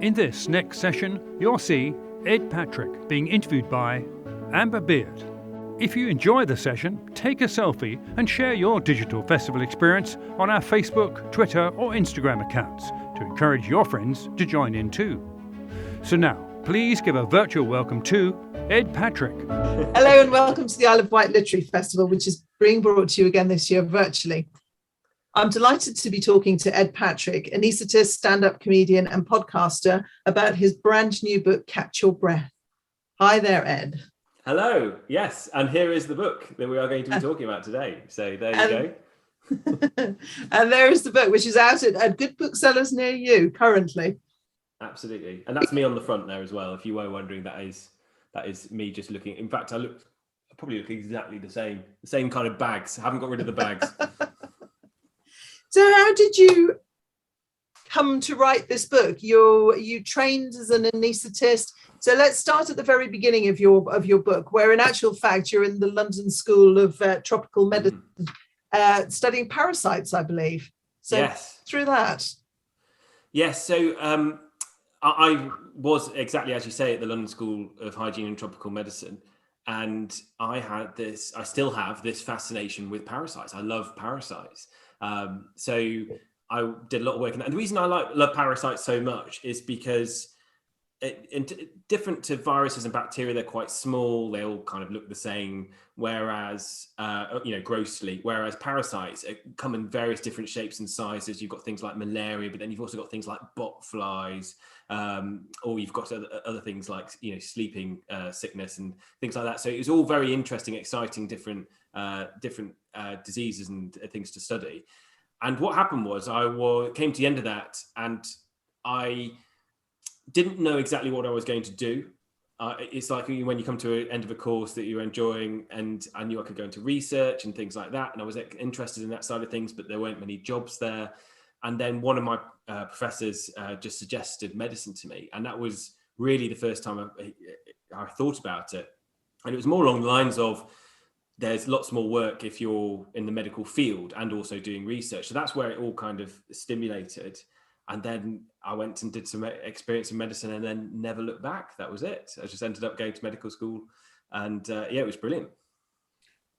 In this next session, you'll see Ed Patrick being interviewed by Amber Beard. If you enjoy the session, take a selfie and share your digital festival experience on our Facebook, Twitter or Instagram accounts to encourage your friends to join in too. So now, please give a virtual welcome to Ed Patrick. Hello and welcome to the Isle of Wight Literary Festival, which is being brought to you again this year virtually. I'm delighted to be talking to Ed Patrick, anaesthetist, stand-up comedian and podcaster, about his brand new book, Catch Your Breath. Hi there, Ed. Hello, yes, and here is the book that we are going to be talking about today. So there you go. And there is the book, which is out at good booksellers near you currently. Absolutely, and that's me on the front there as well. If you were wondering, that is me just looking. In fact, I probably look exactly the same kind of bags. I haven't got rid of the bags. So how did you come to write this book? You trained as an anaesthetist. So let's start at the very beginning of your book, where in actual fact you're in the London School of Tropical Medicine, studying parasites, I believe. So yes. Through that. Yes. So I was exactly as you say at the London School of Hygiene and Tropical Medicine, and I still have this fascination with parasites. I love parasites. So I did a lot of work in that. And the reason I love parasites so much is because different to viruses and bacteria, they're quite small. They all kind of look the same, whereas, grossly, whereas parasites come in various different shapes and sizes. You've got things like malaria, but then you've also got things like bot flies, or you've got other things like, sleeping sickness and things like that. So it was all very interesting, exciting, different diseases and things to study. And what happened was I came to the end of that, and I didn't know exactly what I was going to do. It's like when you come to the end of a course that you're enjoying, and I knew I could go into research and things like that. And I was interested in that side of things, but there weren't many jobs there. And then one of my professors just suggested medicine to me. And that was really the first time I thought about it. And it was more along the lines of, there's lots more work if you're in the medical field and also doing research. So that's where it all kind of stimulated. And then I went and did some experience in medicine and then never looked back. That was it. I just ended up going to medical school, and it was brilliant.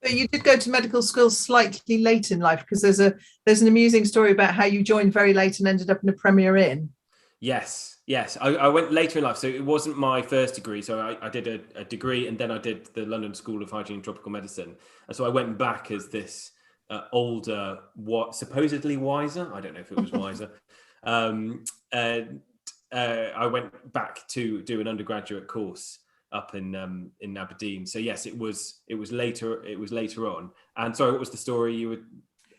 But you did go to medical school slightly late in life, because there's an amusing story about how you joined very late and ended up in a Premier Inn. Yes. I went later in life. So it wasn't my first degree. So I did a degree, and then I did the London School of Hygiene and Tropical Medicine. And so I went back as this older, supposedly wiser. I don't know if it was wiser. I went back to do an undergraduate course up in Aberdeen. So yes, it was later. It was later on. And sorry, what was the story you would?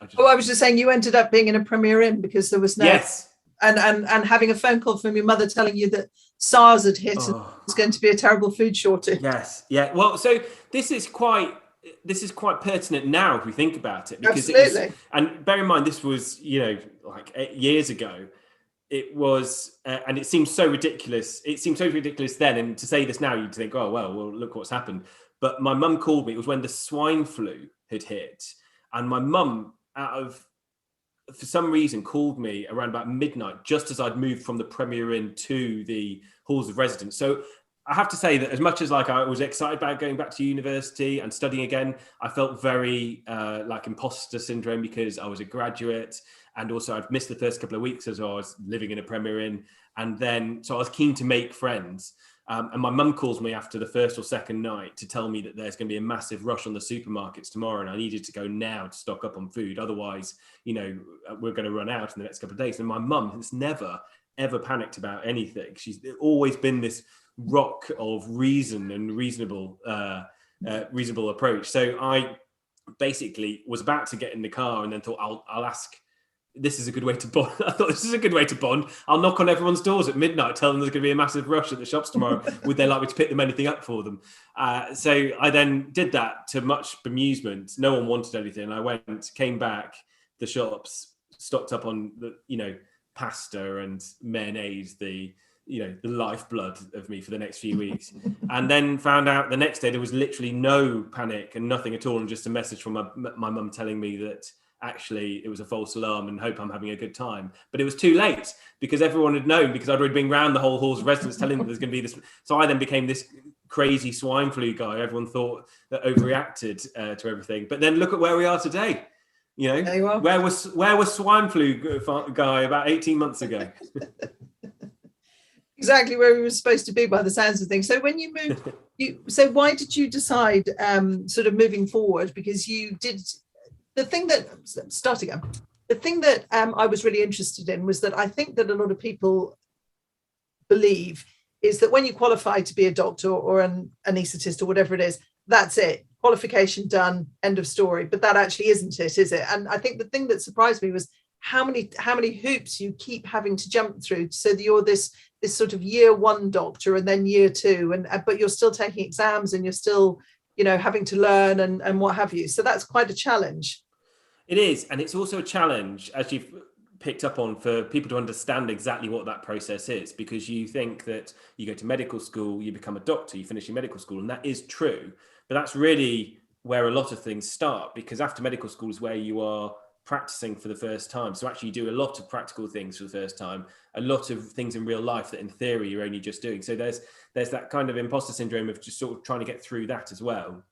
I was just saying you ended up being in a Premier Inn because there was no. Yes. And having a phone call from your mother telling you that SARS had hit and there's going to be a terrible food shortage. Yes. Yeah. Well, so this is quite pertinent now if we think about it, because absolutely. And bear in mind, this was like 8 years ago. It was, and it seems so ridiculous. It seemed so ridiculous then, and to say this now, you'd think, oh well, look what's happened. But my mum called me. It was when the swine flu had hit, and my mum, for some reason, called me around about midnight, just as I'd moved from the Premier Inn to the halls of residence. So I have to say that as much as I was excited about going back to university and studying again, I felt very like imposter syndrome, because I was a graduate, and also I'd missed the first couple of weeks as I was living in a Premier Inn, and then so I was keen to make friends. And my mum calls me after the first or second night to tell me that there's going to be a massive rush on the supermarkets tomorrow, and I needed to go now to stock up on food. Otherwise, we're going to run out in the next couple of days. And my mum has never, ever panicked about anything. She's always been this rock of reason and reasonable approach. So I basically was about to get in the car and then thought, I'll ask. This is a good way to bond. I thought this is a good way to bond. I'll knock on everyone's doors at midnight, tell them there's going to be a massive rush at the shops tomorrow. Would they like me to pick them anything up for them? So I then did that to much bemusement. No one wanted anything. I came back, the shops, stocked up on the, pasta and mayonnaise, the lifeblood of me for the next few weeks. And then found out the next day there was literally no panic and nothing at all, and just a message from my mum telling me that actually it was a false alarm and hope I'm having a good time. But it was too late because everyone had known, because I'd already been around the whole halls of residents telling them there's going to be this. So I then became this crazy swine flu guy. Everyone thought that overreacted to everything. But then look at where we are today. You know, there you are. where was swine flu guy about 18 months ago? Exactly where we were supposed to be by the sounds of things. So when you moved, so why did you decide sort of moving forward? Because you did the thing that I was really interested in was that I think that a lot of people believe is that when you qualify to be a doctor or an anaesthetist or whatever it is, that's it, qualification done, end of story. But that actually isn't it, is it? And I think the thing that surprised me was how many hoops you keep having to jump through, so that you're this sort of year one doctor and then year two, but you're still taking exams and you're still, you know, having to learn and what have you. So that's quite a challenge. It is, and it's also a challenge, as you've picked up on, for people to understand exactly what that process is, because you think that you go to medical school, you become a doctor, you finish your medical school, and that is true, but that's really where a lot of things start, because after medical school is where you are practicing for the first time. So actually you do a lot of practical things for the first time, a lot of things in real life that in theory you're only just doing. So there's that kind of imposter syndrome of just sort of trying to get through that as well.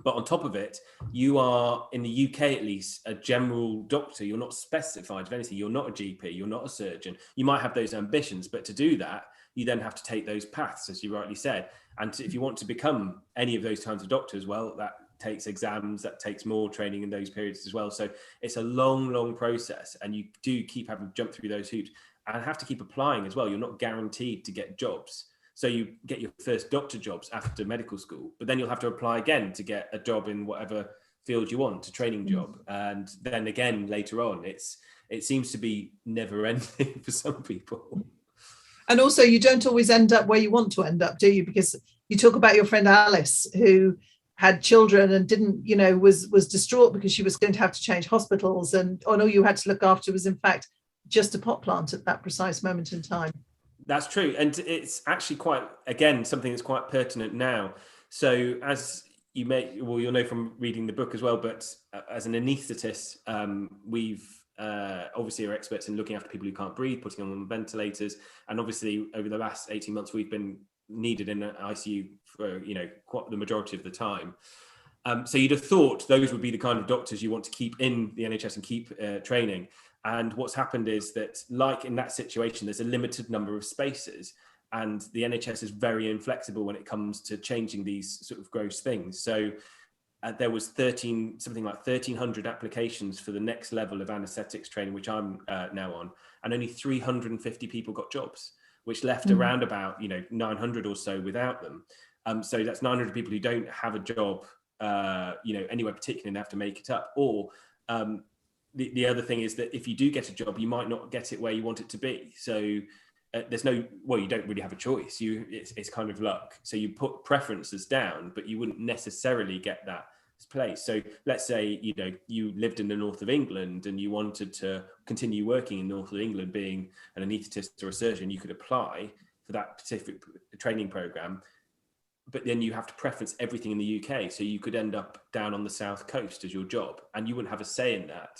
But on top of it, you are, in the UK at least, a general doctor. You're not specified of anything. You're not a GP. You're not a surgeon. You might have those ambitions, but to do that, you then have to take those paths, as you rightly said. And if you want to become any of those kinds of doctors, well, that takes exams, that takes more training in those periods as well. So it's a long process, and you do keep having to jump through those hoops and have to keep applying as well. You're not guaranteed to get jobs. So you get your first doctor jobs after medical school, but then you'll have to apply again to get a job in whatever field you want, a training job. And then again, later on, it seems to be never ending for some people. And also you don't always end up where you want to end up, do you? Because you talk about your friend Alice, who had children and didn't, you know, was distraught because she was going to have to change hospitals, and all you had to look after was in fact just a pot plant at that precise moment in time. That's true. And it's actually quite, again, something that's quite pertinent now. So as you'll know from reading the book as well, but as an anaesthetist, we've obviously are experts in looking after people who can't breathe, putting them on ventilators. And obviously over the last 18 months, we've been needed in an ICU for, you know, quite the majority of the time. So you'd have thought those would be the kind of doctors you want to keep in the NHS and keep training. And what's happened is that, like in that situation, there's a limited number of spaces, and the NHS is very inflexible when it comes to changing these sort of gross things. So there was something like 1,300 applications for the next level of anaesthetics training, which I'm now on, and only 350 people got jobs, which left around about 900 or so without them. So that's 900 people who don't have a job, anywhere particularly, and they have to make it up. Or the other thing is that if you do get a job, you might not get it where you want it to be. So you don't really have a choice. It's kind of luck. So you put preferences down, but you wouldn't necessarily get that place. So let's say, you lived in the north of England and you wanted to continue working in the north of England, being an anaesthetist or a surgeon, you could apply for that specific training program. But then you have to preference everything in the UK. So you could end up down on the south coast as your job, and you wouldn't have a say in that.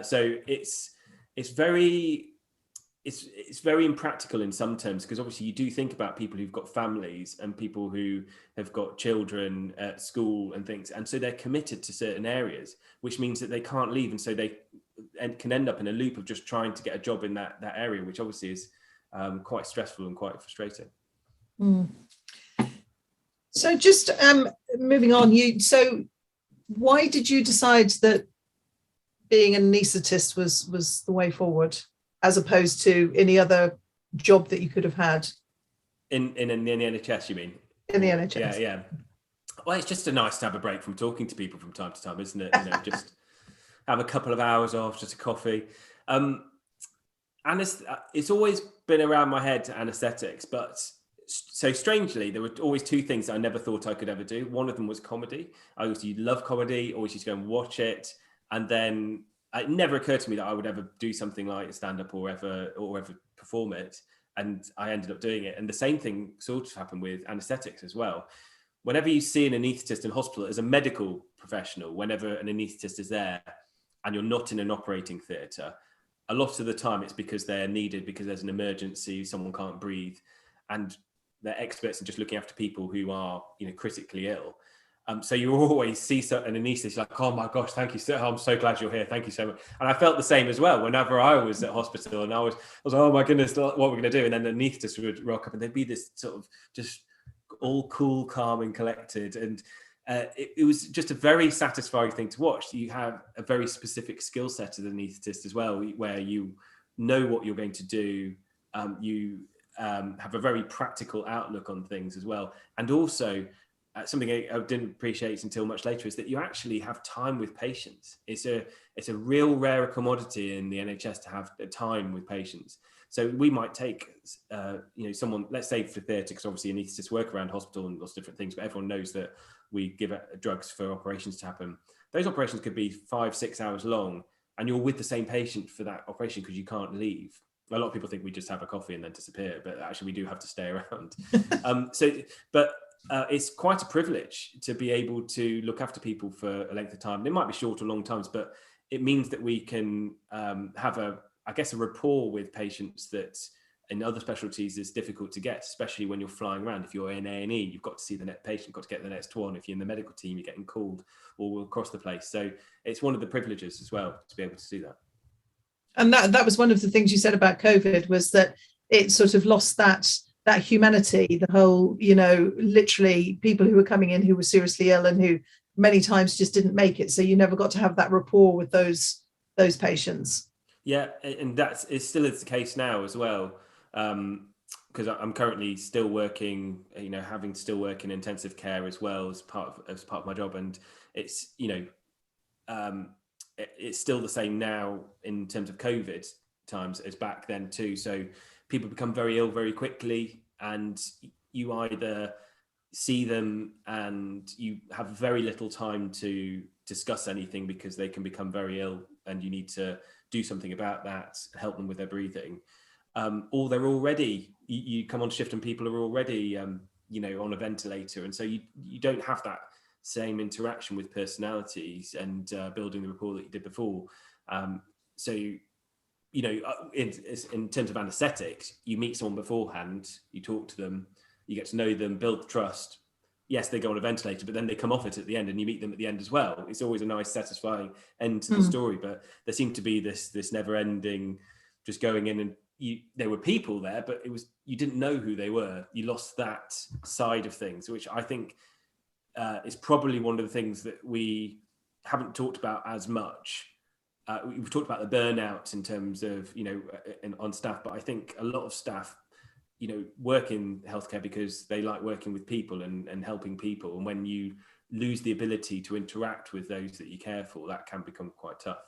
So it's very impractical in some terms, because obviously you do think about people who've got families and people who have got children at school and things, and so they're committed to certain areas, which means that they can't leave, and so they can end up in a loop of just trying to get a job in that area, which obviously is quite stressful and quite frustrating. So just moving on, so why did you decide that being an anaesthetist was the way forward, as opposed to any other job that you could have had? In the NHS, you mean? In the NHS. Yeah. Well, it's just nice to have a break from talking to people from time to time, isn't it? Just have a couple of hours off, just a coffee. It's always been around my head, anaesthetics, but so strangely, there were always two things that I never thought I could ever do. One of them was comedy. I used to love comedy, always used to go and watch it. And then it never occurred to me that I would ever do something like stand-up or ever perform it. And I ended up doing it. And the same thing sort of happened with anaesthetics as well. Whenever you see an anaesthetist in hospital as a medical professional, whenever an anaesthetist is there, and you're not in an operating theatre, a lot of the time it's because they're needed because there's an emergency, someone can't breathe, and they're experts in just looking after people who are, critically ill. So you always see an anaesthetist like, oh my gosh, thank you, sir. I'm so glad you're here. Thank you so much. And I felt the same as well whenever I was at hospital, and I was like, oh my goodness, what are we going to do? And then the anaesthetist would rock up, and there'd be this sort of just all cool, calm, and collected. And it was just a very satisfying thing to watch. You have a very specific skill set as an anaesthetist as well, where you know what you're going to do. You have a very practical outlook on things as well, and also. Something I didn't appreciate until much later is that you actually have time with patients. It's a real rare commodity in the NHS to have time with patients. So we might take, someone, let's say for theatre, because obviously anaesthetists work around hospital and lots of different things, but everyone knows that we give drugs for operations to happen. Those operations could be 5-6 hours long, and you're with the same patient for that operation because you can't leave. A lot of people think we just have a coffee and then disappear, but actually we do have to stay around. It's quite a privilege to be able to look after people for a length of time. It might be short or long times, but it means that we can have a rapport with patients that in other specialties is difficult to get, especially when you're flying around. If you're in A&E, you've got to see the next patient, got to get the next one. If you're in the medical team, you're getting called all across the place. So it's one of the privileges as well to be able to do that. And that was one of the things you said about COVID, was that it sort of lost that humanity, the whole, literally people who were coming in who were seriously ill and who many times just didn't make it. So you never got to have that rapport with those patients. Yeah, and it still is the case now as well. Because I'm currently still working, having to still work in intensive care as well as part of my job, and it's it's still the same now in terms of COVID times as back then too. So people become very ill very quickly, and you either see them and you have very little time to discuss anything because they can become very ill and you need to do something about that, help them with their breathing. Or they're already, you come on shift and people are already, on a ventilator. And so you don't have that same interaction with personalities and building the rapport that you did before. In terms of anaesthetics, you meet someone beforehand, you talk to them, you get to know them, build the trust. Yes, they go on a ventilator, but then they come off it at the end and you meet them at the end as well. It's always a nice, satisfying end to the story, but there seemed to be this never ending, just going in and there were people there, but you didn't know who they were. You lost that side of things, which I think is probably one of the things that we haven't talked about as much. We've talked about the burnout in terms of, on staff, but I think a lot of staff, work in healthcare because they like working with people and helping people. And when you lose the ability to interact with those that you care for, that can become quite tough.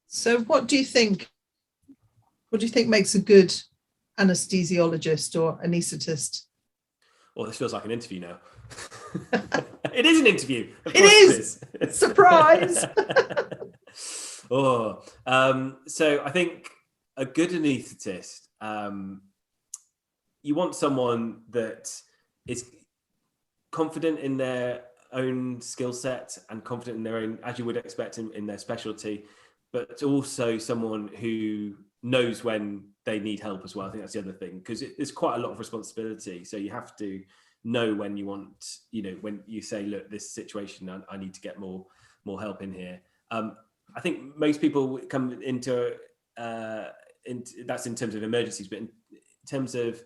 So what do you think makes a good anesthesiologist or anaesthetist? Well, this feels like an interview now. It is an interview. It is. Surprise. So I think a good anaesthetist, you want someone that is confident in their own skill set and confident in their own, as you would expect in their specialty, but also someone who knows when they need help as well. I think that's the other thing, because it's quite a lot of responsibility. So you have to know when you want, when you say, look, this situation, I need to get more help in here. I think most people come into that's in terms of emergencies, but in terms of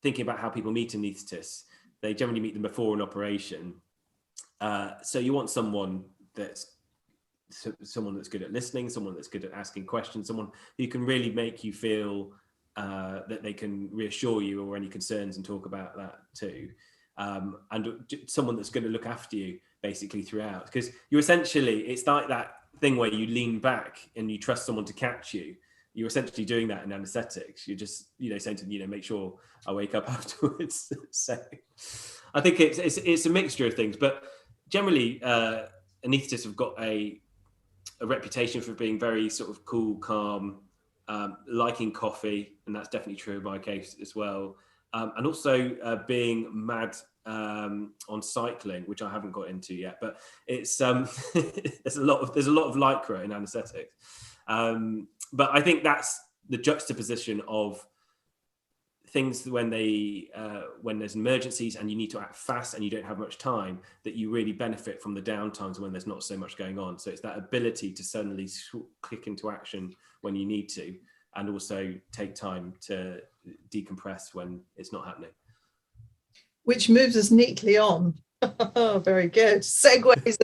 thinking about how people meet anaesthetists, they generally meet them before an operation. So you want someone that's good at listening, someone that's good at asking questions, someone who can really make you feel that they can reassure you or any concerns and talk about that too. And someone that's going to look after you basically throughout, because you're essentially, it's like that thing where you lean back and you trust someone to catch you. You're essentially doing that in anaesthetics. You're just, saying to them, make sure I wake up afterwards. So I think it's a mixture of things, but generally anaesthetists have got a reputation for being very sort of cool, calm, liking coffee, and that's definitely true in my case as well. And also being mad on cycling, which I haven't got into yet, but it's there's a lot of lycra in anaesthetics. But I think that's the juxtaposition of things when there's emergencies and you need to act fast and you don't have much time, that you really benefit from the downtimes when there's not so much going on. So it's that ability to suddenly click into action when you need to, and also take time to decompress when it's not happening. Which moves us neatly on. Very good. Segues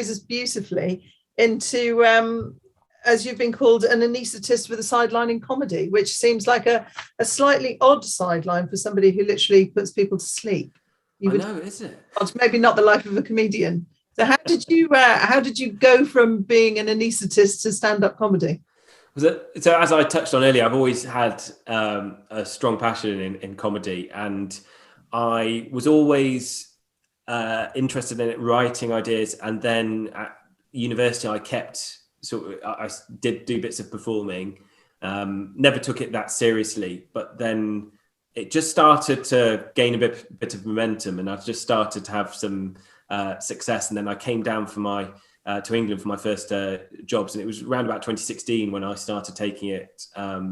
us beautifully into as you've been called, an anaesthetist with a sideline in comedy, which seems like a slightly odd sideline for somebody who literally puts people to sleep. I know, isn't it? Maybe not the life of a comedian. So how did you go from being an anaesthetist to stand-up comedy? So as I touched on earlier, I've always had a strong passion in comedy, and I was always interested in writing ideas. And then at university, I did do bits of performing, never took it that seriously, but then it just started to gain a bit of momentum, and I just started to have some success. And then I came down to England for my first jobs, and it was around about 2016 when I started taking it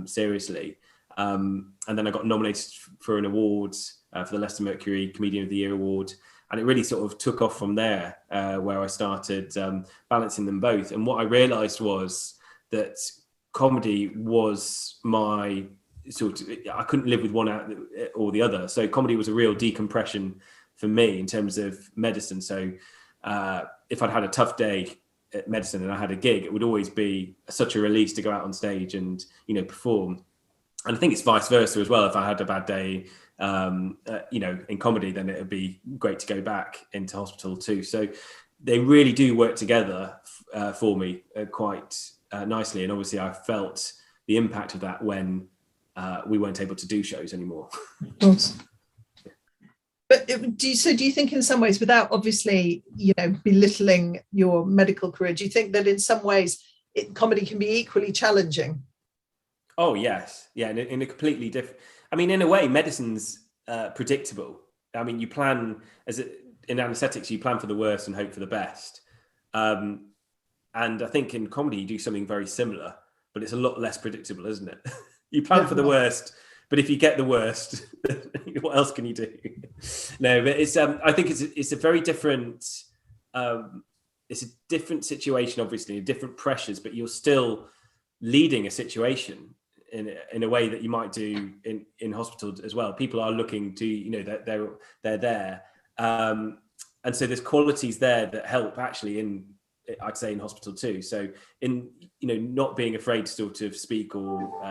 seriously. And then I got nominated for an award for the Leicester Mercury Comedian of the Year award. And it really sort of took off from there, where I started balancing them both. And what I realized was that comedy was my I couldn't live with one out or the other. So comedy was a real decompression for me in terms of medicine. So if I'd had a tough day at medicine and I had a gig, it would always be such a release to go out on stage and, perform. And I think it's vice versa as well. If I had a bad day, in comedy, then it would be great to go back into hospital too. So they really do work together for me quite nicely. And obviously I felt the impact of that when we weren't able to do shows anymore. But do you think in some ways, without obviously, belittling your medical career, do you think that in some ways comedy can be equally challenging? Oh, yes. Yeah, in a completely different... I mean, in a way, medicine's predictable. I mean, you plan, in anaesthetics, you plan for the worst and hope for the best. And I think in comedy, you do something very similar, but it's a lot less predictable, isn't it? You plan for the worst, but if you get the worst, what else can you do? No, but it's. I think it's a very different. It's a different situation, obviously, different pressures, but you're still leading a situation in a way that you might do in hospital as well. People are looking to, they're there, and so there's qualities there that help actually I'd say in hospital too. So in, not being afraid to sort of speak or,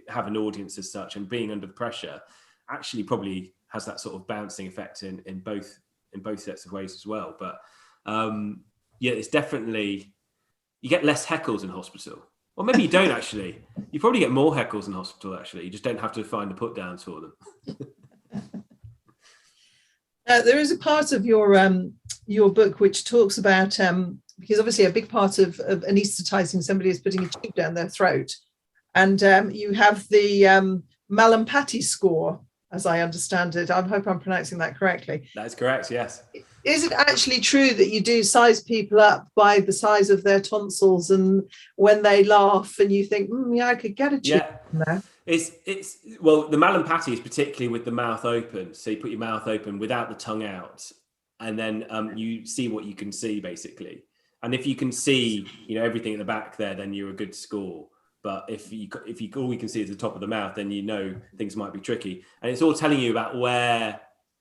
have an audience as such, and being under the pressure actually probably has that sort of bouncing effect in both sets of ways as well. But it's definitely, you get less heckles in hospital. Or maybe you don't actually. You probably get more heckles in hospital actually. You just don't have to find the put downs for them. There is a part of your book which talks about, because obviously a big part of anaesthetizing somebody is putting a tube down their throat. And you have the Malampati score, as I understand it. I hope I'm pronouncing that correctly. That is correct, yes. Is it actually true that you do size people up by the size of their tonsils, and when they laugh and you think, I could get a tube there? It's well, the Malampati is particularly with the mouth open. So you put your mouth open without the tongue out, and then you see what you can see basically. And if you can see, everything at the back there, then you're a good score. But if you all you can see is the top of the mouth, then things might be tricky. And it's all telling you about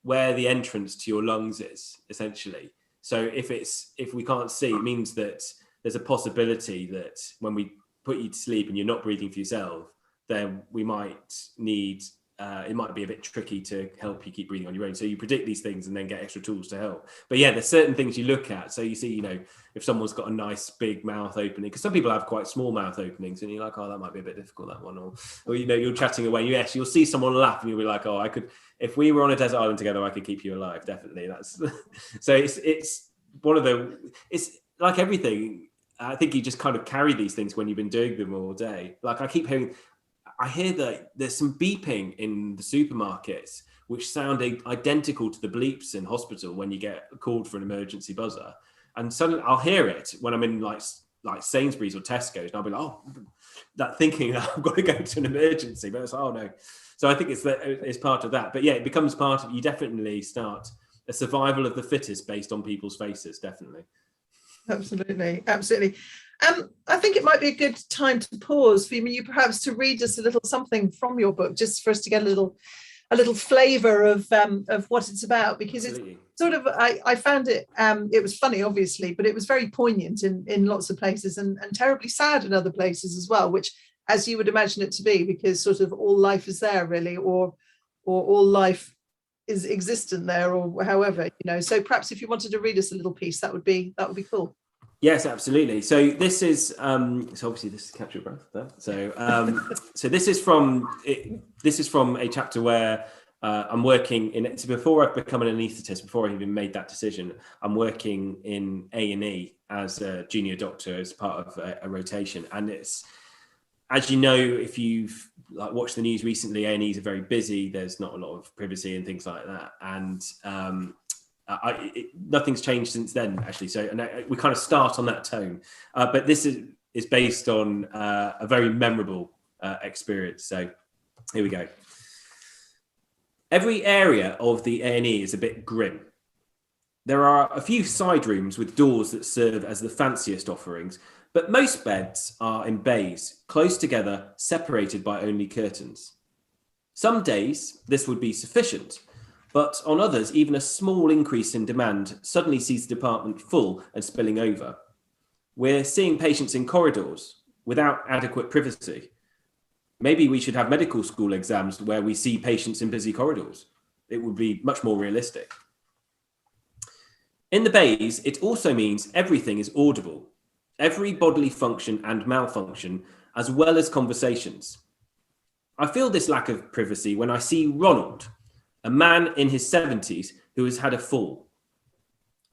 where the entrance to your lungs is, essentially. So if we can't see, it means that there's a possibility that when we put you to sleep and you're not breathing for yourself, then we might need, it might be a bit tricky to help you keep breathing on your own. So you predict these things and then get extra tools to help. But yeah, there's certain things you look at. So you see, if someone's got a nice big mouth opening, because some people have quite small mouth openings, and you're like, that might be a bit difficult, that one. Or you're chatting away. Yes, you'll see someone laugh and you'll be like, I could, if we were on a desert island together, I could keep you alive. Definitely. That's so it's one of it's like everything. I think you just kind of carry these things when you've been doing them all day. Like I hear that there's some beeping in the supermarkets which sound identical to the bleeps in hospital when you get called for an emergency buzzer. And suddenly I'll hear it when I'm in like Sainsbury's or Tesco's, and I'll be like, oh, that thinking I've got to go to an emergency, but it's like, oh no. So I think it's part of that. But yeah, it becomes part of, you definitely start a survival of the fittest based on people's faces, definitely. Absolutely. I think it might be a good time to pause for you perhaps to read us a little something from your book, just for us to get a little flavour of what it's about, because Absolutely. It's sort of, I found it, it was funny, obviously, but it was very poignant in lots of places and terribly sad in other places as well, which, as you would imagine it to be, because sort of all life is there really, or all life is existent there, or however, so perhaps if you wanted to read us a little piece, that would be cool. Yes, absolutely. So this is so obviously this is Capture Your Breath there. So this is from a chapter where I'm working in. So before I've become an anaesthetist, before I even made that decision, I'm working in A&E as a junior doctor as part of a rotation. And it's, as you know, if you've watched the news recently, A&Es are very busy. There's not a lot of privacy and things like that. And nothing's changed since then, actually. So we kind of start on that tone. But this is based on a very memorable experience. So here we go. Every area of the A&E is a bit grim. There are a few side rooms with doors that serve as the fanciest offerings, but most beds are in bays, close together, separated by only curtains. Some days this would be sufficient, but on others, even a small increase in demand suddenly sees the department full and spilling over. We're seeing patients in corridors without adequate privacy. Maybe we should have medical school exams where we see patients in busy corridors. It would be much more realistic. In the bays, it also means everything is audible, every bodily function and malfunction, as well as conversations. I feel this lack of privacy when I see Ronald, a man in his 70s who has had a fall.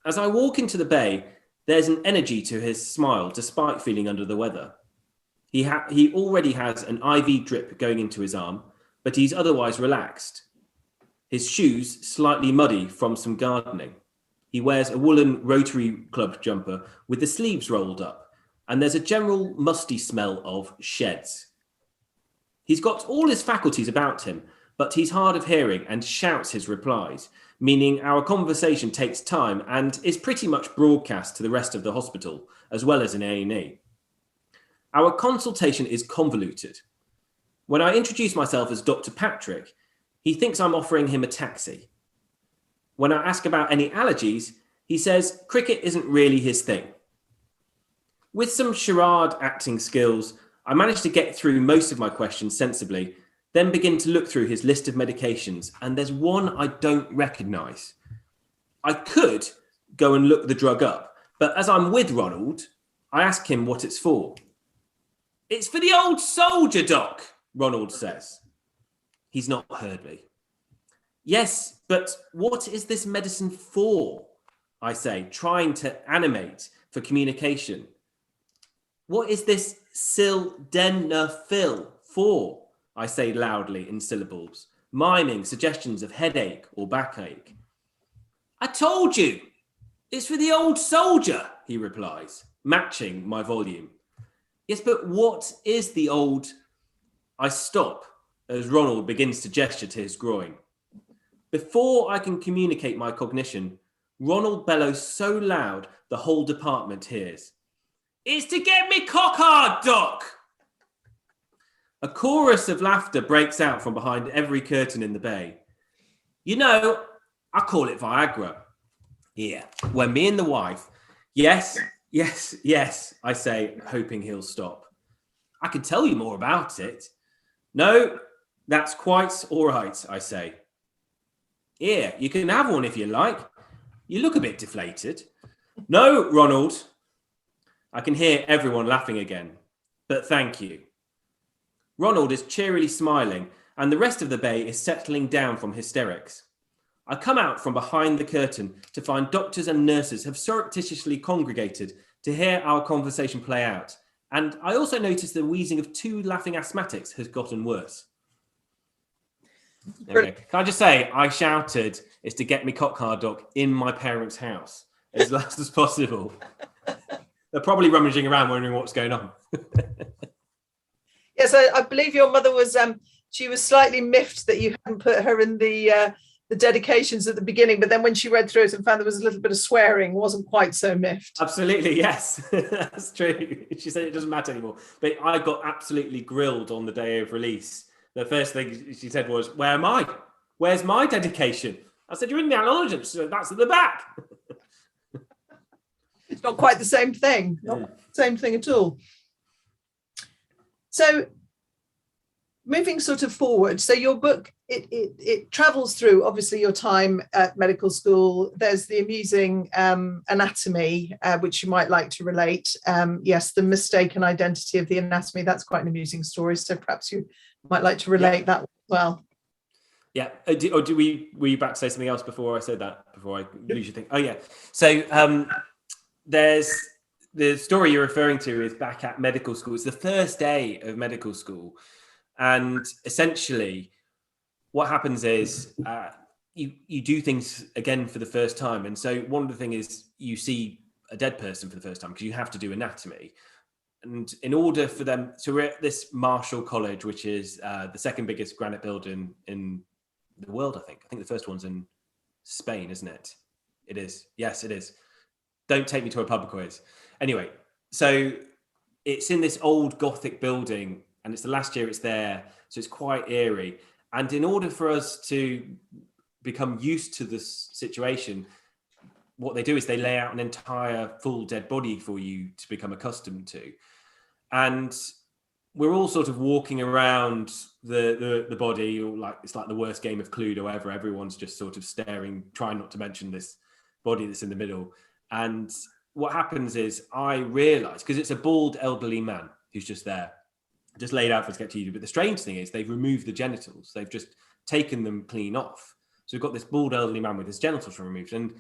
As I walk into the bay, there's an energy to his smile despite feeling under the weather. He already has an IV drip going into his arm, but he's otherwise relaxed. His shoes slightly muddy from some gardening. He wears a woolen Rotary Club jumper with the sleeves rolled up, and there's a general musty smell of sheds. He's got all his faculties about him, but he's hard of hearing and shouts his replies, meaning our conversation takes time and is pretty much broadcast to the rest of the hospital, as well as in A&E. Our consultation is convoluted. When I introduce myself as Dr. Patrick, he thinks I'm offering him a taxi. When I ask about any allergies, he says cricket isn't really his thing. With some charade acting skills, I managed to get through most of my questions sensibly, then begin to look through his list of medications, and there's one I don't recognise. I could go and look the drug up, but as I'm with Ronald, I ask him what it's for. "It's for the old soldier, Doc," Ronald says. He's not heard me. "Yes, but what is this medicine for?" I say, trying to animate for communication. "What is this sildenafil for?" I say loudly in syllables, miming suggestions of headache or backache. "I told you, it's for the old soldier," he replies, matching my volume. "Yes, but what is the old..." I stop as Ronald begins to gesture to his groin. Before I can communicate my cognition, Ronald bellows so loud the whole department hears. "It's to get me cock hard, Doc!" A chorus of laughter breaks out from behind every curtain in the bay. "You know, I call it Viagra." "Yeah, when me and the wife..." Yes, I say, hoping he'll stop. "I can tell you more about it." "No, that's quite all right," I say. "Here, you can have one if you like. You look a bit deflated." "No, Ronald." I can hear everyone laughing again, but thank you. Ronald is cheerily smiling, and the rest of the bay is settling down from hysterics. I come out from behind the curtain to find doctors and nurses have surreptitiously congregated to hear our conversation play out, and I also notice the wheezing of 2 laughing asthmatics has gotten worse. Okay. Can I just say, I shouted, "It's to get me cock hard dog in my parents' house as last as possible." They're probably rummaging around wondering what's going on. Yes, I believe your mother was. She was slightly miffed that you hadn't put her in the dedications at the beginning, but then when she read through it and found there was a little bit of swearing, wasn't quite so miffed. Absolutely, yes, that's true. She said it doesn't matter anymore. But I got absolutely grilled on the day of release. The first thing she said was, "Where am I? Where's my dedication?" I said, "You're in the acknowledgements, so that's at the back." It's not quite the same thing. Not the same thing at all. So moving sort of forward, so your book, it travels through obviously your time at medical school. There's the amusing anatomy, which you might like to relate. Yes, the mistaken identity of the anatomy. That's quite an amusing story. So perhaps you might like to relate that as well. Yeah. Were you about to say something else before I said that? Before I lose your thing? Oh yeah. So there's the story you're referring to is back at medical school. It's the first day of medical school. And essentially what happens is you do things again for the first time. And so one of the things is you see a dead person for the first time because you have to do anatomy. And in order for them, so we're at this Marshall College, which is the second biggest granite building in the world, I think. I think the first one's in Spain, isn't it? It is. Yes, it is. Don't take me to a pub quiz. Anyway, so it's in this old Gothic building and it's the last year it's there. So it's quite eerie. And in order for us to become used to this situation, what they do is they lay out an entire full dead body for you to become accustomed to. And we're all sort of walking around the body, or like it's like the worst game of Cluedo ever. Everyone's just sort of staring, trying not to mention this body that's in the middle. And what happens is I realize, because it's a bald elderly man who's just there, just laid out for us to get to you. But the strange thing is they've removed the genitals. They've just taken them clean off. So we've got this bald elderly man with his genitals removed and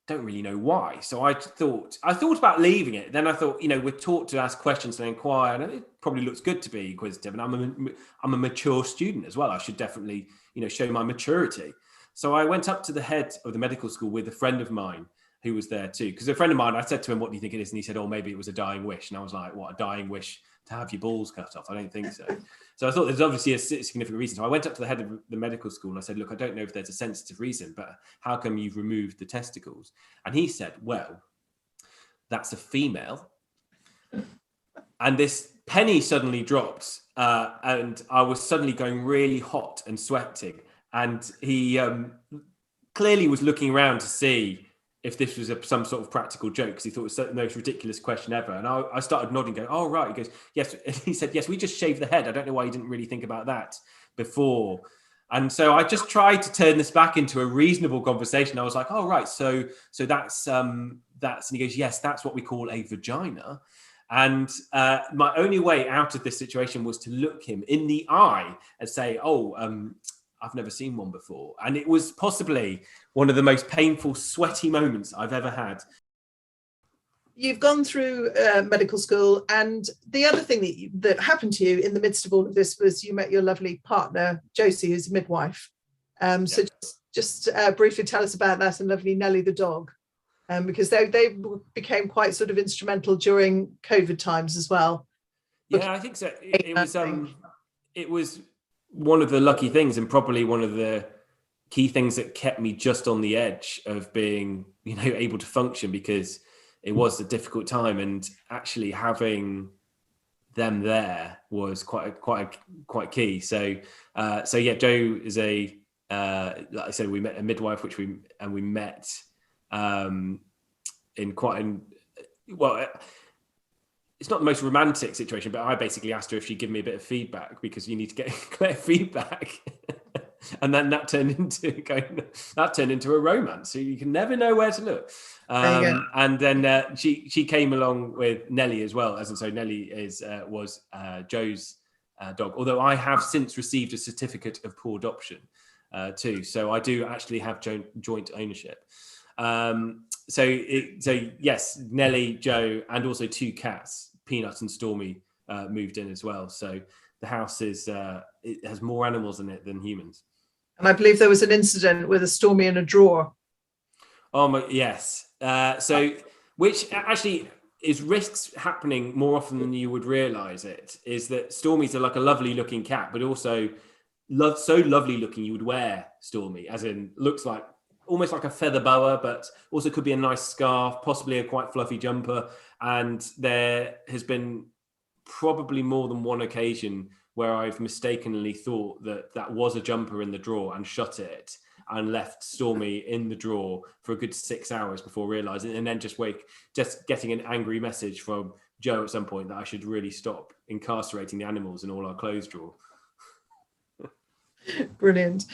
don't really know why. So I thought about leaving it. Then I thought, we're taught to ask questions and inquire, and it probably looks good to be inquisitive. And I'm a mature student as well. I should definitely, show my maturity. So I went up to the head of the medical school with a friend of mine who was there too. Because a friend of mine, I said to him, "What do you think it is?" And he said, "Oh, maybe it was a dying wish." And I was like, "What, a dying wish to have your balls cut off? I don't think so." So I thought there's obviously a significant reason. So I went up to the head of the medical school and I said, "Look, I don't know if there's a sensitive reason, but how come you've removed the testicles?" And he said, "Well, that's a female." And this penny suddenly dropped and I was suddenly going really hot and sweating. And he clearly was looking around to see if this was some sort of practical joke, because he thought it was the most ridiculous question ever. And I started nodding, going, "Oh, right." He goes, "Yes." And he said, "Yes, we just shaved the head. I don't know why you didn't really think about that before." And so I just tried to turn this back into a reasonable conversation. I was like, "Oh, right. So that's," and he goes, "Yes, that's what we call a vagina." And my only way out of this situation was to look him in the eye and say, "Oh, I've never seen one before." And it was possibly one of the most painful, sweaty moments I've ever had. You've gone through medical school, and the other thing that happened to you in the midst of all of this was you met your lovely partner, Josie, who's a midwife. So just briefly tell us about that and lovely Nellie the dog, because they became quite sort of instrumental during COVID times as well. Yeah, I think so. It was one of the lucky things, and probably one of the key things that kept me just on the edge of being, able to function, because it was a difficult time, and actually having them there was quite key. So yeah, Joe is like I said, we met a midwife, we met in quite it's not the most romantic situation, but I basically asked her if she'd give me a bit of feedback, because you need to get clear feedback. And then that turned into a romance. So you can never know where to look. And then she came along with Nellie as well. So Nellie was Joe's dog, although I have since received a certificate of co-adoption too. So I do actually have joint ownership. So yes, Nellie, Joe, and also two cats, Peanut and Stormy, moved in as well. So the house is it has more animals in it than humans. And I believe there was an incident with a Stormy in a drawer. Oh my, yes. So, which actually is risks happening more often than you would realise. It is that Stormies are like a lovely looking cat, but also so lovely looking you would wear Stormy, as in looks like almost like a feather boa, but also could be a nice scarf, possibly a quite fluffy jumper. And there has been probably more than one occasion where I've mistakenly thought that that was a jumper in the drawer and shut it and left Stormy in the drawer for a good 6 hours before realizing, and then just getting an angry message from Joe at some point that I should really stop incarcerating the animals in all our clothes drawer. Brilliant.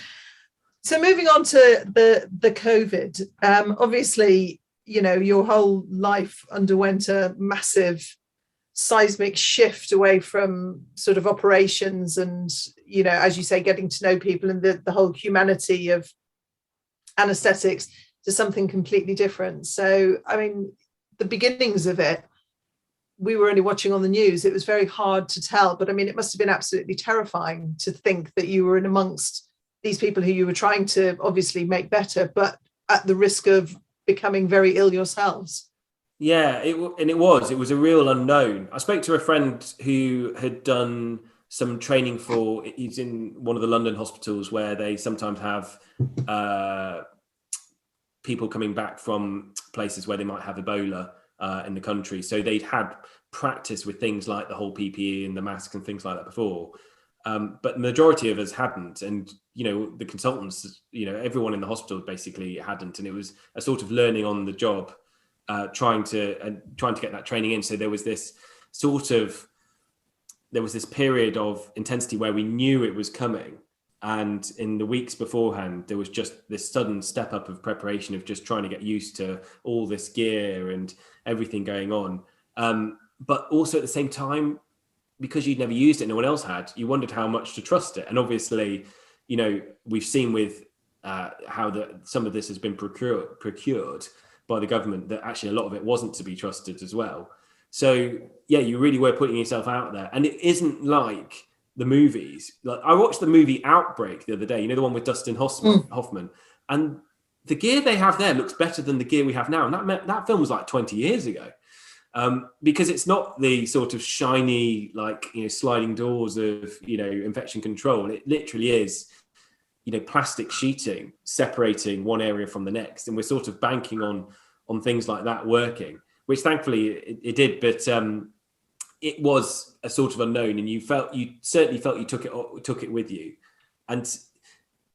So moving on to the COVID, obviously, you know, your whole life underwent a massive seismic shift away from sort of operations and, you know, as you say, getting to know people and the whole humanity of anesthetics to something completely different. So, I mean, the beginnings of it, we were only watching on the news. It was very hard to tell, but I mean, it must have been absolutely terrifying to think that you were in amongst these people who you were trying to obviously make better, but at the risk of becoming very ill yourselves. Yeah, it was a real unknown. I spoke to a friend who had done some training he's in one of the London hospitals where they sometimes have people coming back from places where they might have Ebola in the country. So they'd had practice with things like the whole PPE and the mask and things like that before. But the majority of us hadn't. And, you know, the consultants, you know, everyone in the hospital basically hadn't. And it was a sort of learning on the job, trying to get that training in. So there was this period of intensity where we knew it was coming. And in the weeks beforehand, there was just this sudden step up of preparation of just trying to get used to all this gear and everything going on. But also at the same time, because you'd never used it, no one else had, you wondered how much to trust it. And obviously, you know, we've seen with how some of this has been procured by the government, that actually a lot of it wasn't to be trusted as well. So yeah, you really were putting yourself out there. And it isn't like the movies. Like, I watched the movie Outbreak the other day, you know, the one with Dustin Hoffman, and the gear they have there looks better than the gear we have now. And that film was like 20 years ago. Because it's not the sort of shiny, like, you know, sliding doors of, you know, infection control. It literally is, you know, plastic sheeting separating one area from the next. And we're sort of banking on things like that working, which thankfully it did. But it was a sort of unknown, and you certainly felt you took it with you. And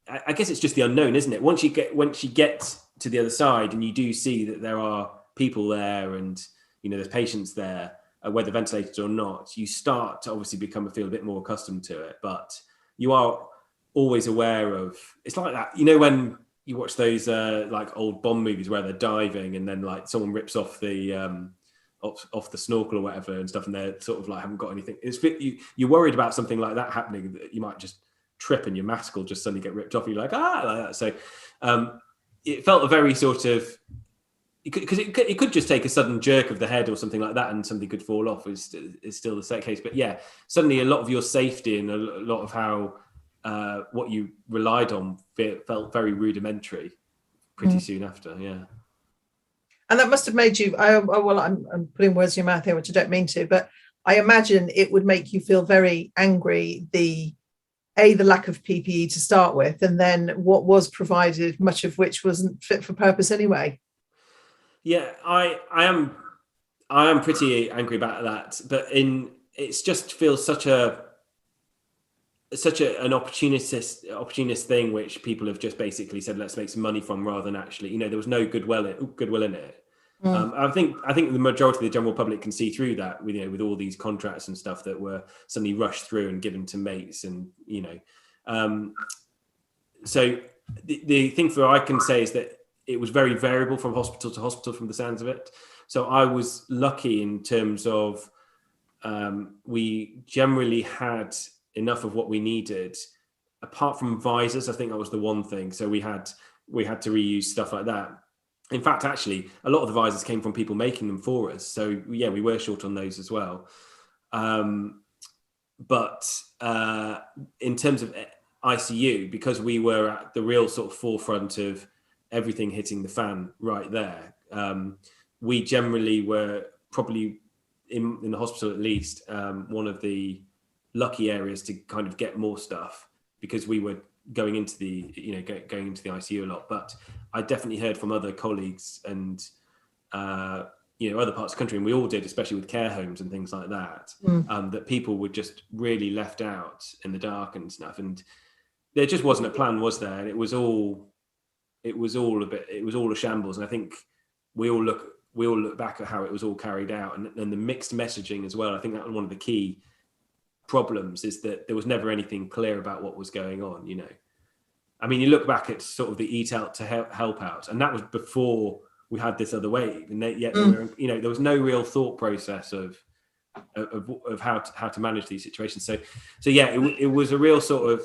I guess it's just the unknown, isn't it? Once you get to the other side and you do see that there are people there and, you know, there's patients there, whether ventilated or not, you start to obviously feel a bit more accustomed to it. But you are always aware of, it's like that, you know, when you watch those like old Bond movies where they're diving and then like someone rips off the off the snorkel or whatever and stuff, and they're sort of like haven't got anything. You're worried about something like that happening, that you might just trip and your mask will just suddenly get ripped off and you're like, like that. So it felt a very sort of, because it could just take a sudden jerk of the head or something like that and something could fall off, is still the case. But yeah, suddenly a lot of your safety and a lot of how what you relied on felt very rudimentary pretty soon after. Yeah. And that must have made you, I'm putting words in your mouth here, which I don't mean to, but I imagine it would make you feel very angry, the lack of PPE to start with, and then what was provided, much of which wasn't fit for purpose anyway. Yeah, I am pretty angry about that, but it's just feels such an opportunist thing, which people have just basically said, let's make some money from, rather than actually, you know, there was no goodwill in it. I think the majority of the general public can see through that, with, you know, with all these contracts and stuff that were suddenly rushed through and given to mates, and, you know, so the thing I can say is that it was very variable from hospital to hospital, from the sounds of it. So I was lucky in terms of we generally had enough of what we needed, apart from visors. I think that was the one thing. So we had to reuse stuff like that. In fact, actually, a lot of the visors came from people making them for us. So yeah, we were short on those as well. but in terms of ICU, because we were at the real sort of forefront of everything hitting the fan right there, we generally were probably in the hospital at least one of the lucky areas to kind of get more stuff, because we were going into the going into the ICU a lot. But I definitely heard from other colleagues and other parts of the country, and we all did, especially with care homes and things like that, that people were just really left out in the dark and stuff, and there just wasn't a plan, was there? And it was all a shambles. And I think we all look back at how it was all carried out, and the mixed messaging as well. I think that was one of the key problems, is that there was never anything clear about what was going on. I mean, you look back at sort of the Eat Out to Help Out, and that was before we had this other wave, and yet there was no real thought process of how to manage these situations. So yeah, it was a real sort of,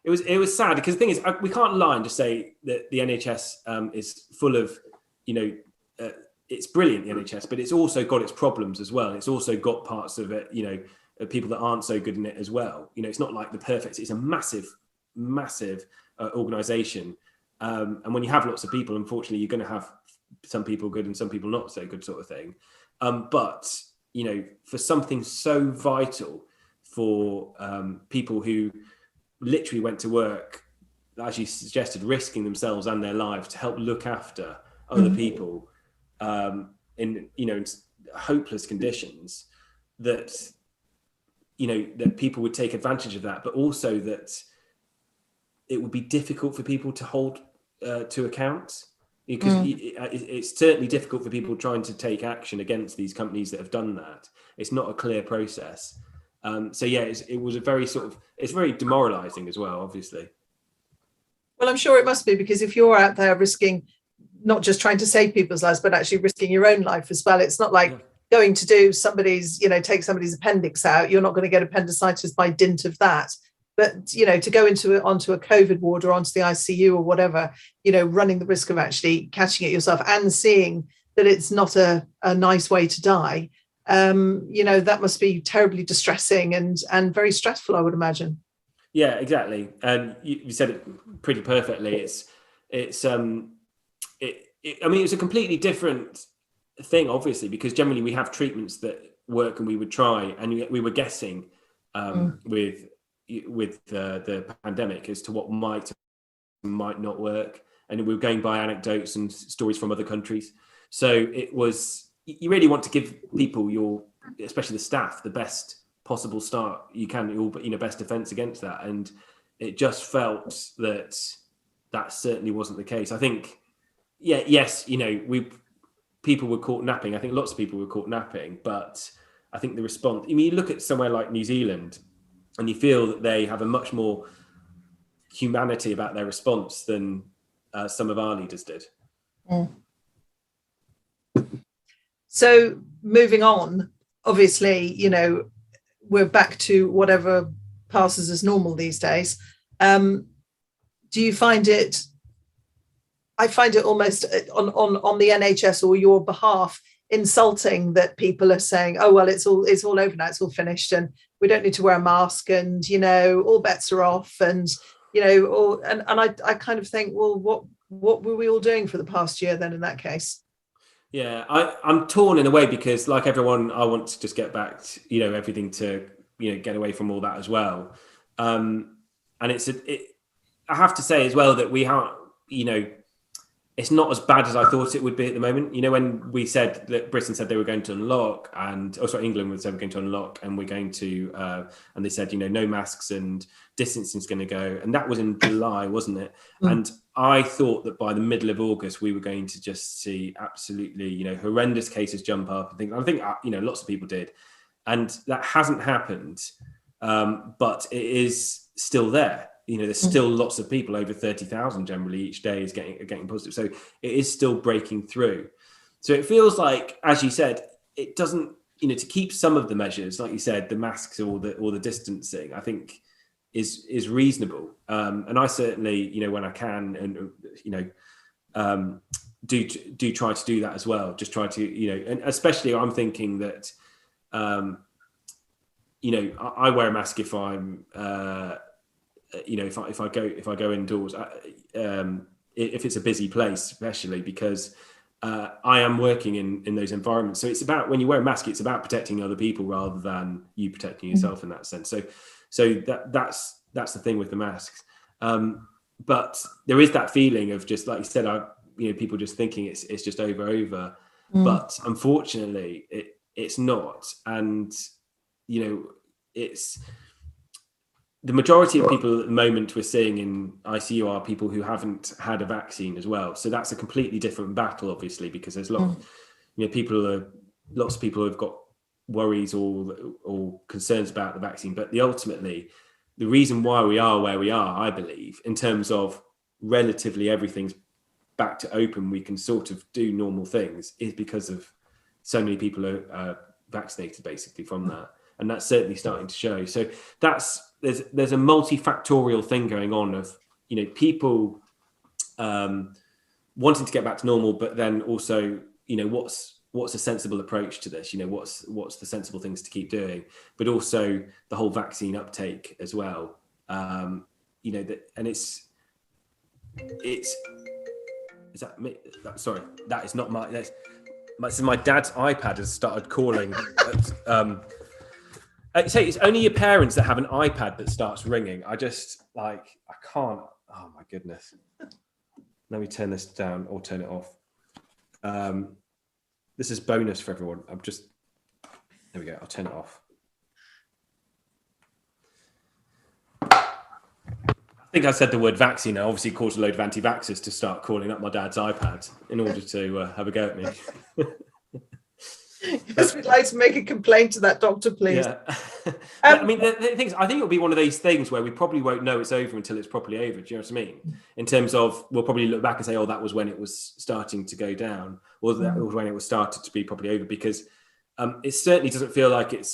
it was sad, because the thing is, we can't lie and just say that the NHS is full of, it's brilliant, the NHS, but it's also got its problems as well. It's also got parts of it, people that aren't so good in it as well. It's not like the perfect. It's a massive organisation, and when you have lots of people, unfortunately, you're going to have some people good and some people not so good, sort of thing. But for something so vital for people who literally went to work, as you suggested, risking themselves and their lives to help look after other people in hopeless conditions, that that people would take advantage of that, but also that it would be difficult for people to hold to account, because it's certainly difficult for people trying to take action against these companies that have done that. It's not a clear process. So yeah, it was a very it's very demoralizing as well, obviously. Well, I'm sure it must be, because if you're out there risking, not just trying to save people's lives, but actually risking your own life as well. It's not like going to do take somebody's appendix out. You're not going to get appendicitis by dint of that. But, to go onto a COVID ward or onto the ICU or whatever, running the risk of actually catching it yourself and seeing that it's not a nice way to die, that must be terribly distressing and very stressful, I would imagine. Yeah, exactly. And you said it pretty perfectly. It's a completely different thing, obviously, because generally we have treatments that work and we would try, and we were guessing with the pandemic as to what might not work, and we were going by anecdotes and stories from other countries. So you really want to give people, especially the staff, the best possible start you can, best defense against that. And it just felt that certainly wasn't the case. I think, people were caught napping. I think lots of people were caught napping, but I think the response, you look at somewhere like New Zealand and you feel that they have a much more humanity about their response than some of our leaders did. So moving on, obviously, we're back to whatever passes as normal these days. Do you find it? I find it almost on the NHS or your behalf insulting that people are saying, "Oh well, it's all over now, it's all finished, and we don't need to wear a mask, and all bets are off," and I kind of think, well, what were we all doing for the past year then in that case? Yeah, I'm torn in a way, because like everyone, I want to just get back to, everything to, get away from all that as well. And I have to say as well that we are, it's not as bad as I thought it would be at the moment. When we said that Britain said they were going to unlock, England said we're going to unlock, and we're going to, and they said, no masks and distancing is going to go. And that was in July, wasn't it? And I thought that by the middle of August, we were going to just see absolutely, horrendous cases jump up and things. I think, lots of people did. And that hasn't happened, but it is still there. There's still lots of people, over 30,000 generally each day is getting positive. So it is still breaking through. So it feels like, as you said, it doesn't, to keep some of the measures, like you said, the masks or the distancing, I think is reasonable. And I certainly, when I can, and, do try to do that as well. Just try to, and especially I'm thinking that, you know, I wear a mask if I'm, you know, if I go indoors, if it's a busy place, especially because I am working in those environments. So it's about, when you wear a mask, it's about protecting other people rather than you protecting yourself in that sense. So that's the thing with the masks. But there is that feeling of, just like you said, you know, people just thinking it's just over. But unfortunately, it's not. And, you know, it's the majority of people at the moment we're seeing in ICU are people who haven't had a vaccine as well. So that's a completely different battle, obviously, because there's lots of people who've got worries or concerns about the vaccine. But ultimately, the reason why we are where we are, I believe, in terms of relatively everything's back to open, we can sort of do normal things, is because of so many people are vaccinated basically from that. And that's certainly starting to show. So there's a multifactorial thing going on of, you know, people wanting to get back to normal, but then also, you know, what's a sensible approach to this? You know, what's the sensible things to keep doing? But also the whole vaccine uptake as well. You know, and it's is that me? Sorry, that is not my. So my dad's iPad has started calling. Say it's only your parents that have an iPad that starts ringing. I can't. Oh my goodness. Let me turn this down or turn it off. This is bonus for everyone. There we go. I'll turn it off. I think I said the word vaccine. I obviously caused a load of anti-vaxxers to start calling up my dad's iPad in order to have a go at me. Yes, we'd like to make a complaint to that doctor, please. Yeah. I mean, the things, I think it'll be one of those things where we probably won't know it's over until it's properly over. Do you know what I mean? In terms of, we'll probably look back and say, oh, that was when it was starting to go down, or that was when it was started to be properly over, because it certainly doesn't feel like it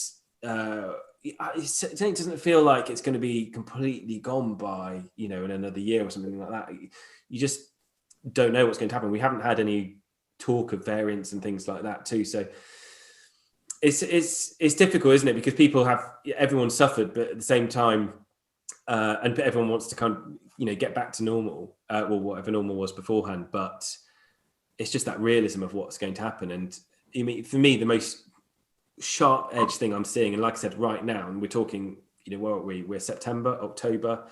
certainly doesn't feel like it's going to be completely gone by, you know, in another year or something like that. You just don't know what's going to happen. We haven't had any talk of variants and things like that too. So it's difficult, isn't it? Because everyone suffered, but at the same time, and everyone wants to kind of, you know, get back to normal, or whatever normal was beforehand. But it's just that realism of what's going to happen. And I mean, for me, the most sharp edge thing I'm seeing, and like I said, right now, and we're talking, you know, where are we? We're September, October.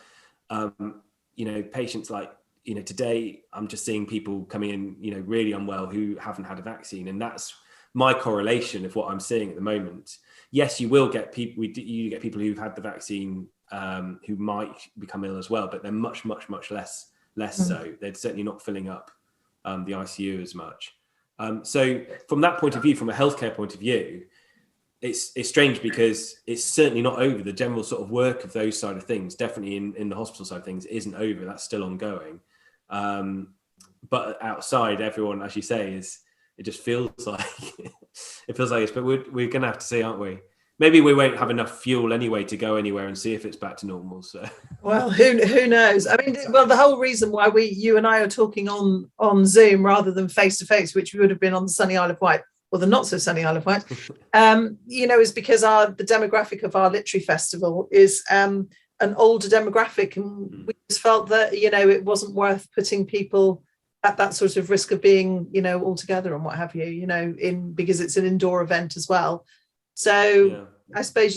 You know, patients like, you know, today I'm just seeing people coming in, you know, really unwell who haven't had a vaccine, and that's my correlation of what I'm seeing at the moment. Yes, you will get people. You get people who've had the vaccine who might become ill as well, but they're much less so. They're certainly not filling up the ICU as much. So from that point of view, from a healthcare point of view, it's strange because it's certainly not over. The general sort of work of those side of things, definitely in the hospital side of things, isn't over. That's still ongoing. But outside, everyone, as you say, it just feels like it's, but we're going to have to see, aren't we? Maybe we won't have enough fuel anyway to go anywhere and see if it's back to normal. So, well, who knows? I mean, well, the whole reason why you and I are talking on Zoom rather than face to face, which we would have been on the sunny Isle of Wight, or the not so sunny Isle of Wight, you know, is because the demographic of our literary festival is an older demographic, and we just felt that, you know, it wasn't worth putting people at that sort of risk of being, you know, all together and what have you, you know, because it's an indoor event as well. So yeah. I suppose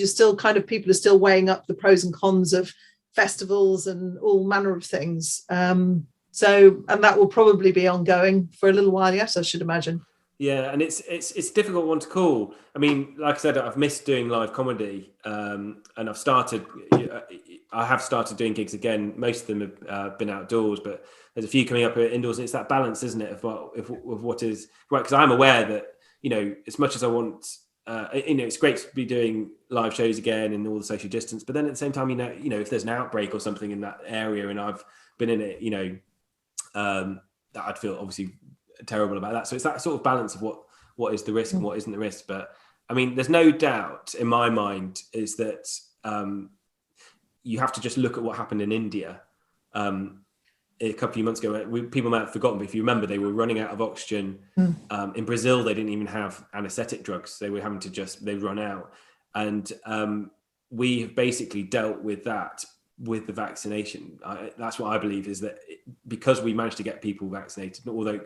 people are still weighing up the pros and cons of festivals and all manner of things. And that will probably be ongoing for a little while yet, I should imagine. Yeah, and it's a difficult one to call. I mean, like I said, I've missed doing live comedy, and I have started doing gigs again. Most of them have been outdoors, but there's a few coming up indoors. And it's that balance, isn't it, of what is right? Because I'm aware that, you know, as much as I want, you know, it's great to be doing live shows again and all the social distance, but then at the same time, you know, if there's an outbreak or something in that area, and I've been in it, you know, that I'd feel obviously terrible about that. So it's that sort of balance of what is the risk and what isn't the risk. But I mean, there's no doubt in my mind is that you have to just look at what happened in India a couple of months ago. People might have forgotten, but if you remember, they were running out of oxygen. In Brazil, they didn't even have anesthetic drugs. They were having to they'd run out. And we have basically dealt with that with the vaccination. That's what I believe, is that because we managed to get people vaccinated, although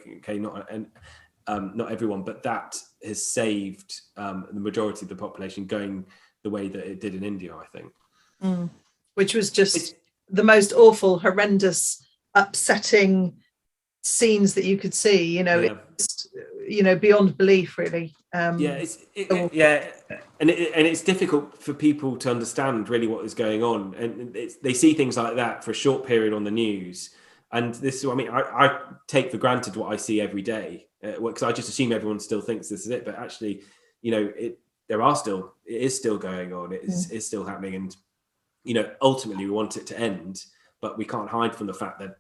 not everyone, but that has saved the majority of the population going the way that it did in India, I think. Which was just the most awful, horrendous, upsetting scenes that you could see, it's, beyond belief, really. And it's difficult for people to understand really what is going on, and they see things like that for a short period on the news, and this is what I mean. I take for granted what I see every day, because I just assume everyone still thinks this is it, but actually, it is still going on. It's still happening, and ultimately we want it to end, but we can't hide from the fact that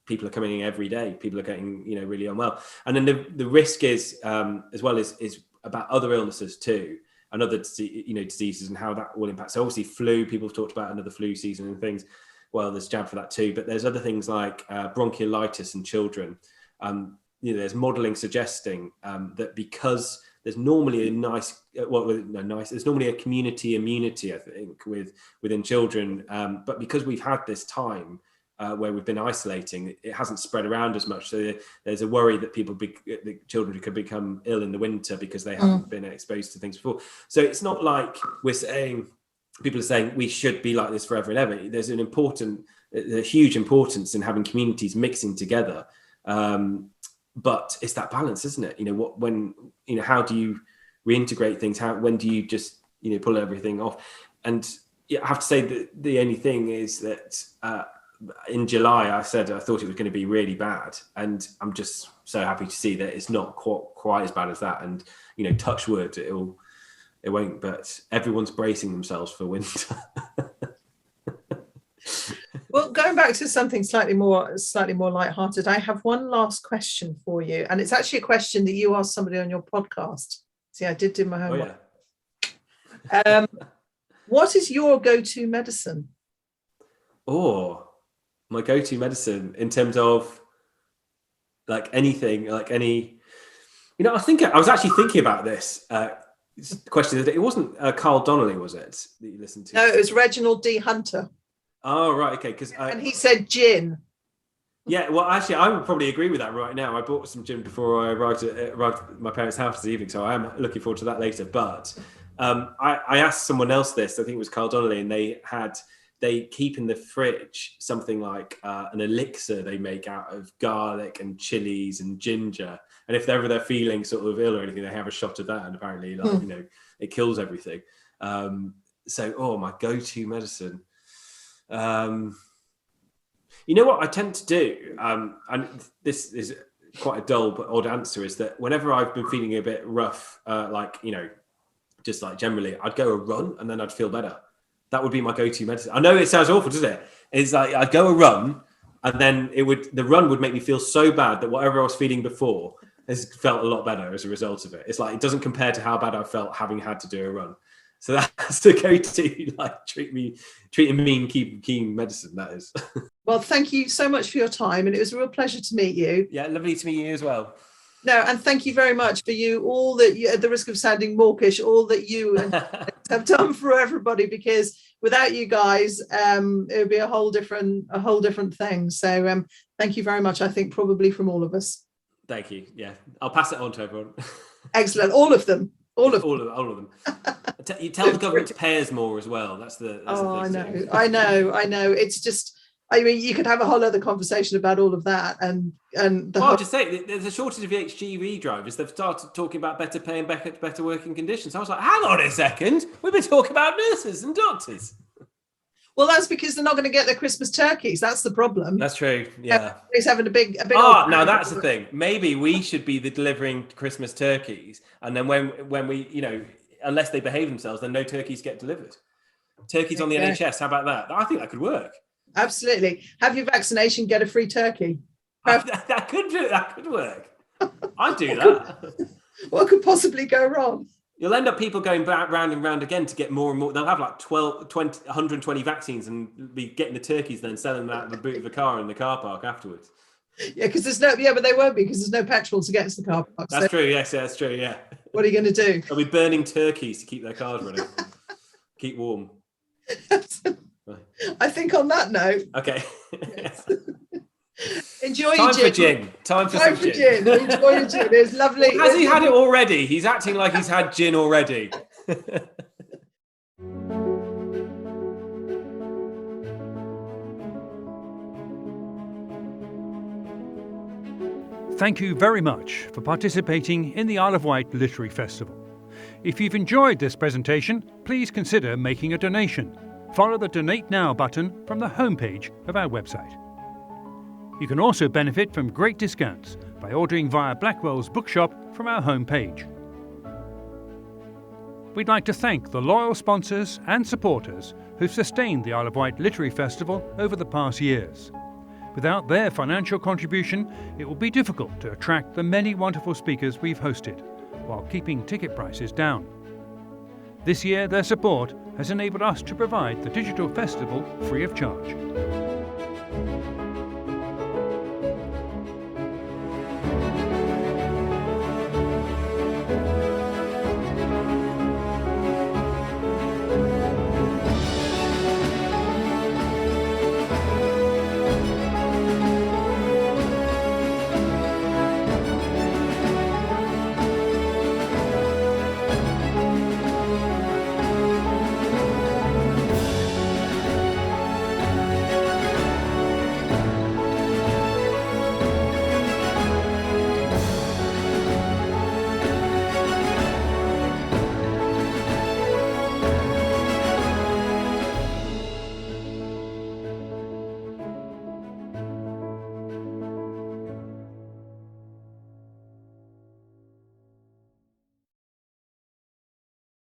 people are coming in every day. People are getting, really unwell. And then the risk is, as well, is about other illnesses too, and other, diseases, and how that will impact. So obviously flu, people have talked about another flu season and things. Well, there's jab for that too, but there's other things like bronchiolitis in children. There's modelling suggesting that because there's normally there's normally a community immunity, I think, within children, but because we've had this time where we've been isolating, it hasn't spread around as much. So there's a worry that the children could become ill in the winter because they haven't been exposed to things before. So it's not like people are saying we should be like this forever and ever. There's a huge importance in having communities mixing together. But it's that balance, isn't it? How do you reintegrate things? When do you just, pull everything off? And I have to say that the only thing is that in July, I said I thought it was going to be really bad, and I'm just so happy to see that it's not quite as bad as that. And touch wood, it won't. But everyone's bracing themselves for winter. Well, going back to something slightly more lighthearted, I have one last question for you, and it's actually a question that you asked somebody on your podcast. See, I did do my homework. Oh, yeah. What is your go-to medicine? My go-to medicine in terms of like anything, like any, I was actually thinking about this question. It wasn't Carl Donnelly, was it, that you listened to? No, it was Reginald D. Hunter. Oh, right. Okay. And he said gin. Yeah. Well, actually, I would probably agree with that right now. I bought some gin before I arrived at my parents' house this evening, so I am looking forward to that later. But I asked someone else this, I think it was Carl Donnelly, and they keep in the fridge something like an elixir they make out of garlic and chilies and ginger. And if they're feeling sort of ill or anything, they have a shot of that, and apparently, it kills everything. My go-to medicine. What I tend to do, and this is quite a dull but odd answer, is that whenever I've been feeling a bit rough, just like generally, I'd go a run and then I'd feel better. That would be my go-to medicine. I know it sounds awful, doesn't it? It's like I'd go a run, and then the run would make me feel so bad that whatever I was feeling before has felt a lot better as a result of it. It's like it doesn't compare to how bad I felt having had to do a run. So that's the go-to, like treating me and keeping medicine, that is. Well, thank you so much for your time, and it was a real pleasure to meet you. Yeah, lovely to meet you as well. No, and thank you very much for all that you, at the risk of sounding mawkish, all that you have done for everybody, because without you guys, it would be a whole different thing. So thank you very much, I think probably from all of us. Thank you. Yeah, I'll pass it on to everyone. Excellent. All of them. All of them. You tell the government to pay us more as well. That's the thing. I know. It's just, you could have a whole other conversation about all of that. I'll just say, there's a shortage of HGV drivers. They've started talking about better pay and better working conditions. I was like, hang on a second. We've been talking about nurses and doctors. Well, that's because they're not going to get their Christmas turkeys. That's the problem. That's true. Yeah. Everybody's having a big. Now that's the thing. Maybe we should be the delivering Christmas turkeys, and then when we, unless they behave themselves, then no turkeys get delivered. Turkeys on the NHS. How about that? I think that could work. Absolutely. Have your vaccination, get a free turkey. That could work. I'd do that. What could possibly go wrong? You'll end up people going back round and round again to get more and more. They'll have like 120 vaccines and be getting the turkeys, then selling them out of the boot of the car in the car park afterwards. Yeah, because there's no. Yeah, but they won't be because there's no petrol to get to the car park. That's true. Yes, that's true. Yeah. What are you going to do? They'll be burning turkeys to keep their cars running. keep warm. I think on that note. Okay. Enjoy Time your gin. for gin. Time for some gin. Enjoy your gin. It's lovely. Has he had it already? He's acting like he's had gin already. Thank you very much for participating in the Isle of Wight Literary Festival. If you've enjoyed this presentation, please consider making a donation. Follow the Donate Now button from the homepage of our website. You can also benefit from great discounts by ordering via Blackwells Bookshop from our homepage. We'd like to thank the loyal sponsors and supporters who've sustained the Isle of Wight Literary Festival over the past years. Without their financial contribution, it will be difficult to attract the many wonderful speakers we've hosted, while keeping ticket prices down. This year, their support has enabled us to provide the digital festival free of charge.